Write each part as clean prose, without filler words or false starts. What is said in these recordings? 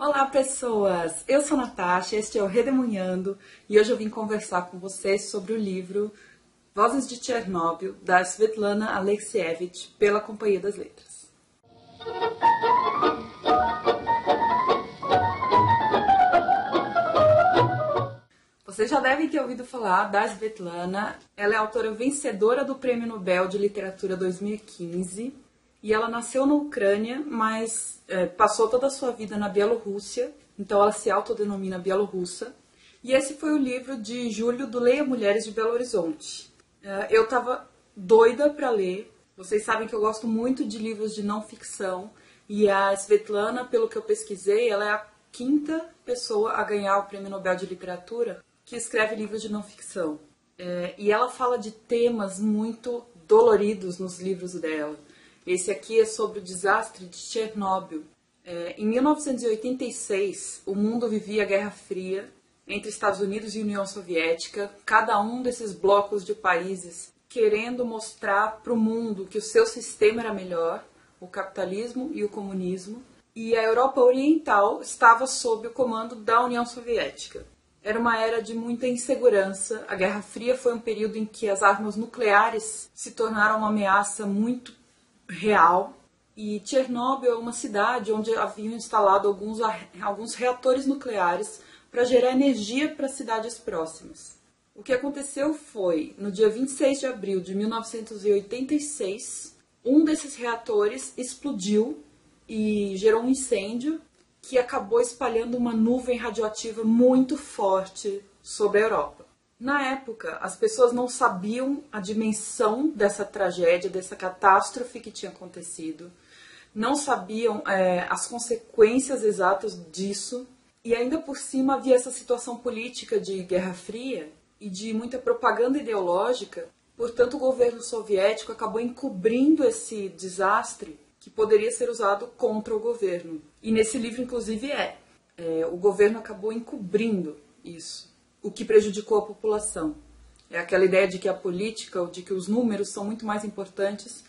Olá, pessoas! Eu sou Natasha, este é o Redemunhando e hoje eu vim conversar com vocês sobre o livro Vozes de Chernobyl, da Svetlana Alexievich, pela Companhia das Letras. Vocês já devem ter ouvido falar da Svetlana. Ela é autora vencedora do Prêmio Nobel de Literatura 2015 e ela nasceu na Ucrânia, mas passou toda a sua vida na Bielorrússia, então ela se autodenomina bielorrussa. E esse foi o livro de julho do Leia Mulheres de Belo Horizonte. Eu estava doida para ler. Vocês sabem que eu gosto muito de livros de não ficção e a Svetlana, pelo que eu pesquisei, ela é a quinta pessoa a ganhar o Prêmio Nobel de Literatura que escreve livros de não ficção. E ela fala de temas muito doloridos nos livros dela. Esse aqui é sobre o desastre de Chernobyl. Em 1986, o mundo vivia a Guerra Fria entre Estados Unidos e União Soviética, cada um desses blocos de países querendo mostrar para o mundo que o seu sistema era melhor, o capitalismo e o comunismo, e a Europa Oriental estava sob o comando da União Soviética. Era uma era de muita insegurança. A Guerra Fria foi um período em que as armas nucleares se tornaram uma ameaça muito real. E Chernobyl é uma cidade onde haviam instalado alguns reatores nucleares para gerar energia para cidades próximas. O que aconteceu foi, no dia 26 de abril de 1986, um desses reatores explodiu e gerou um incêndio que acabou espalhando uma nuvem radioativa muito forte sobre a Europa. Na época, as pessoas não sabiam a dimensão dessa tragédia, dessa catástrofe que tinha acontecido, não sabiam as consequências exatas disso, e ainda por cima havia essa situação política de Guerra Fria e de muita propaganda ideológica. Portanto, o governo soviético acabou encobrindo esse desastre que poderia ser usado contra o governo. E nesse livro, inclusive, o governo acabou encobrindo isso, o que prejudicou a população. É aquela ideia de que a política, ou de que os números são muito mais importantes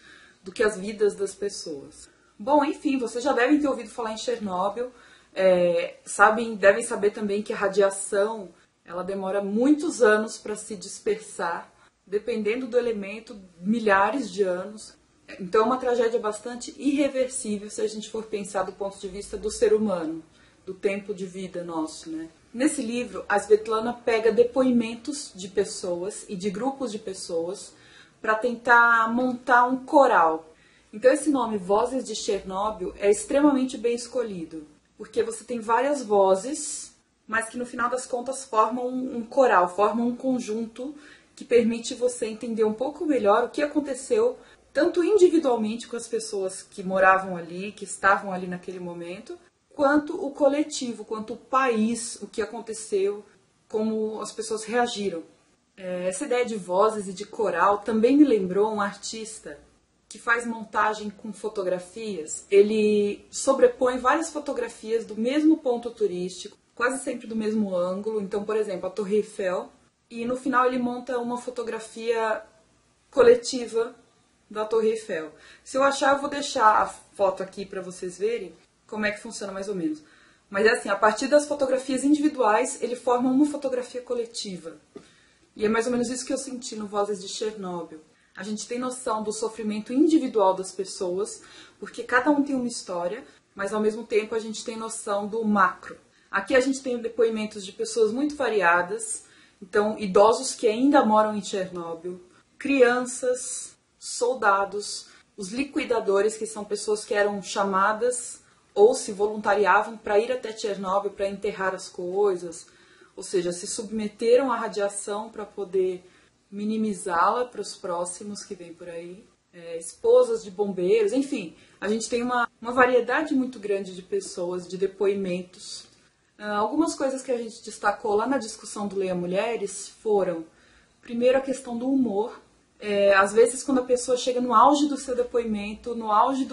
do que as vidas das pessoas. Bom, enfim, vocês já devem ter ouvido falar em Chernobyl, devem saber também que a radiação ela demora muitos anos para se dispersar, dependendo do elemento, milhares de anos. Então é uma tragédia bastante irreversível se a gente for pensar do ponto de vista do ser humano, do tempo de vida nosso, né? Nesse livro, a Svetlana pega depoimentos de pessoas e de grupos de pessoas para tentar montar um coral. Então esse nome, Vozes de Chernobyl, é extremamente bem escolhido, porque você tem várias vozes, mas que no final das contas formam um coral, formam um conjunto que permite você entender um pouco melhor o que aconteceu tanto individualmente com as pessoas que moravam ali, que estavam ali naquele momento, quanto o coletivo, quanto o país, o que aconteceu, como as pessoas reagiram. Essa ideia de vozes e de coral também me lembrou um artista que faz montagem com fotografias. Ele sobrepõe várias fotografias do mesmo ponto turístico, quase sempre do mesmo ângulo. Então, por exemplo, a Torre Eiffel, e no final ele monta uma fotografia coletiva da Torre Eiffel. Se eu achar, eu vou deixar a foto aqui para vocês verem como é que funciona mais ou menos. Mas é assim, a partir das fotografias individuais, ele forma uma fotografia coletiva. E é mais ou menos isso que eu senti no Vozes de Chernobyl. A gente tem noção do sofrimento individual das pessoas, porque cada um tem uma história, mas ao mesmo tempo a gente tem noção do macro. Aqui a gente tem depoimentos de pessoas muito variadas, então idosos que ainda moram em Chernobyl, crianças, soldados, os liquidadores, que são pessoas que eram chamadas ou se voluntariavam para ir até Chernobyl para enterrar as coisas, ou seja, se submeteram à radiação para poder minimizá-la para os próximos que vêm por aí, esposas de bombeiros, enfim, a gente tem uma variedade muito grande de pessoas, de depoimentos. Algumas coisas que a gente destacou lá na discussão do Leia Mulheres foram, primeiro, a questão do humor. Às vezes, quando a pessoa chega no auge do seu depoimento, no auge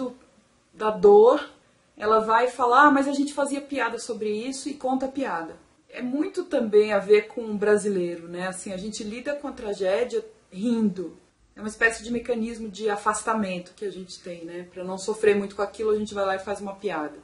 da dor, ela vai falar, mas a gente fazia piada sobre isso e conta a piada. É muito também a ver com o brasileiro, né? Assim, a gente lida com a tragédia rindo. É uma espécie de mecanismo de afastamento que a gente tem, né? Para não sofrer muito com aquilo, a gente vai lá e faz uma piada.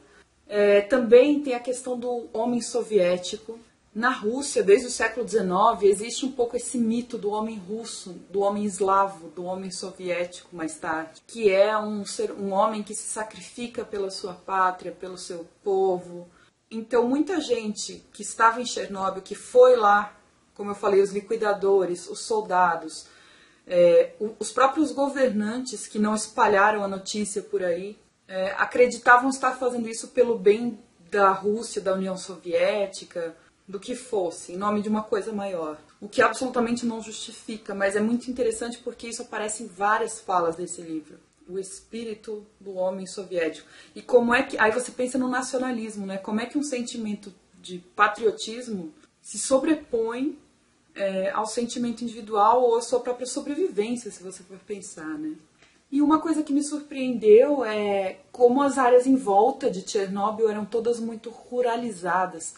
Também tem a questão do homem soviético. Na Rússia, desde o século XIX, existe um pouco esse mito do homem russo, do homem eslavo, do homem soviético mais tarde, que é um homem que se sacrifica pela sua pátria, pelo seu povo. Então, muita gente que estava em Chernobyl, que foi lá, como eu falei, os liquidadores, os soldados, os próprios governantes que não espalharam a notícia por aí, acreditavam estar fazendo isso pelo bem da Rússia, da União Soviética, do que fosse, em nome de uma coisa maior. O que absolutamente não justifica, mas é muito interessante porque isso aparece em várias falas desse livro. O espírito do homem soviético. E como é que... Aí você pensa no nacionalismo, né? Como é que um sentimento de patriotismo se sobrepõe ao sentimento individual ou à sua própria sobrevivência, se você for pensar, né? E uma coisa que me surpreendeu é como as áreas em volta de Chernobyl eram todas muito ruralizadas.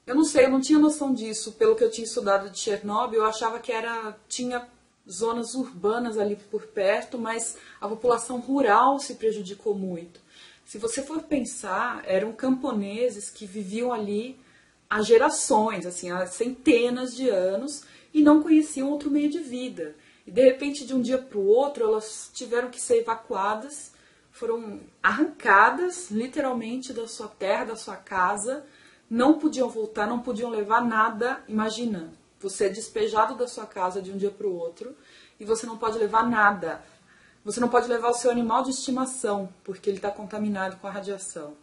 Eu não sei, eu não tinha noção disso. Pelo que eu tinha estudado de Chernobyl, eu achava que tinha zonas urbanas ali por perto, mas a população rural se prejudicou muito. Se você for pensar, eram camponeses que viviam ali há gerações, assim, há centenas de anos, e não conheciam outro meio de vida. E de repente, de um dia para o outro, elas tiveram que ser evacuadas, foram arrancadas literalmente da sua terra, da sua casa. Não podiam voltar, não podiam levar nada. Imagina, você é despejado da sua casa de um dia para o outro e você não pode levar nada. Você não pode levar o seu animal de estimação, porque ele está contaminado com a radiação.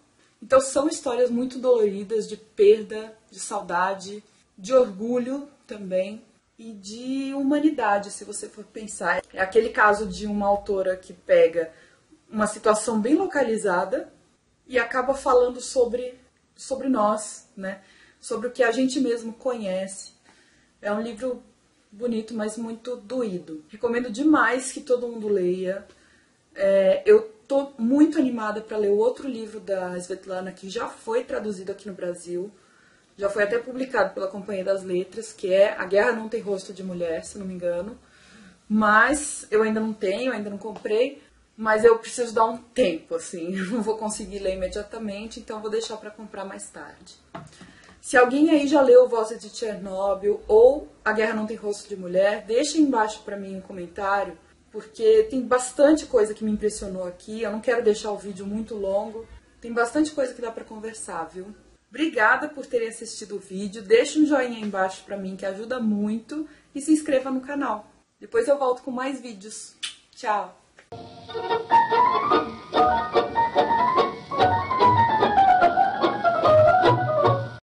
Então são histórias muito doloridas de perda, de saudade, de orgulho também e de humanidade, se você for pensar. É aquele caso de uma autora que pega uma situação bem localizada e acaba falando sobre nós, né? Sobre o que a gente mesmo conhece. É um livro bonito, mas muito doído. Recomendo demais que todo mundo leia. Eu tô muito animada para ler o outro livro da Svetlana, que já foi traduzido aqui no Brasil. Já foi até publicado pela Companhia das Letras, que é A Guerra Não Tem Rosto de Mulher, se não me engano. Mas eu ainda não tenho, ainda não comprei. Mas eu preciso dar um tempo, assim, eu não vou conseguir ler imediatamente, então vou deixar para comprar mais tarde. Se alguém aí já leu Vozes de Chernobyl ou A Guerra Não Tem Rosto de Mulher, deixa aí embaixo para mim um comentário, porque tem bastante coisa que me impressionou aqui, eu não quero deixar o vídeo muito longo, tem bastante coisa que dá para conversar, viu? Obrigada por terem assistido o vídeo, deixa um joinha aí embaixo para mim que ajuda muito e se inscreva no canal. Depois eu volto com mais vídeos. Tchau!